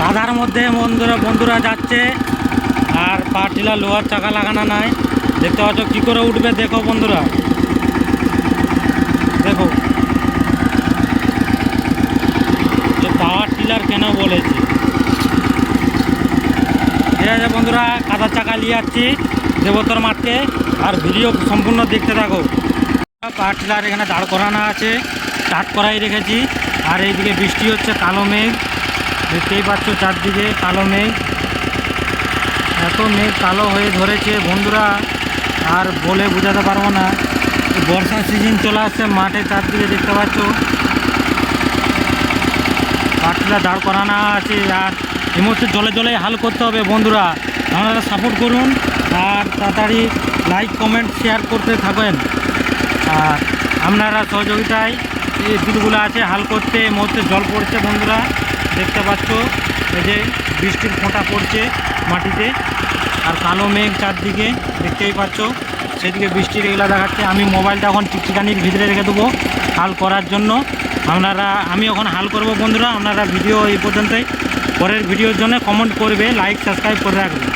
কাদার মধ্যে বন্ধুরা যাচ্ছে, আর পাওয়ার টিলার লোহার চাকা লাগানো নাই। দেখতে পাচ্ছ কী করে উঠবে, দেখো বন্ধুরা, দেখো পাওয়ার টিলার কেন বলেছি। ঠিক আছে বন্ধুরা, কাদার চাকা নিয়ে যাচ্ছি দেবতর মাঠকে, আর ভিডিও সম্পূর্ণ দেখতে থাকো। পাওয়ার টিলার এখানে দাঁড় করানো আছে, স্টার্ট করাই রেখেছি। আর এইদিকে বৃষ্টি হচ্ছে, কালো মেঘ দেখতেই পাচ্ছ, চারদিকে কালো মেঘ, এত মেঘ কালো হয়ে ধরেছে বন্ধুরা, আর বলে বোঝাতে পারবো না। বর্ষা সিজন চলে আসছে, মাঠে চারদিকে দেখতে পাচ্ছ পাটলা দাঁড় করানো আছে। আর এই মুহূর্তে জলে জলে হাল করতে হবে বন্ধুরা, আপনারা সাপোর্ট করুন আর তাড়াতাড়ি লাইক কমেন্ট শেয়ার করতে থাকেন। আর আপনারা সহযোগিতায় এই বিলগুলো আছে হাল করতে। এই মুহূর্তে জল পড়ছে বন্ধুরা, দেখতে পাচ্ছ এই যে বৃষ্টির ফোঁটা পড়ছে মাটিতে, আর কালো মেঘ চারদিকে দেখতেই পাচ্ছ, সেদিকে বৃষ্টির এগুলো দেখাচ্ছে। আমি মোবাইলটা এখন টিকটিকানির ভিতরে রেখে দেবো হাল করার জন্য। আমি এখন হাল করব বন্ধুরা, আপনারা ভিডিও এই পর্যন্তই। পরের ভিডিওর জন্য কমেন্ট করবে, লাইক সাবস্ক্রাইব করে রাখবেন।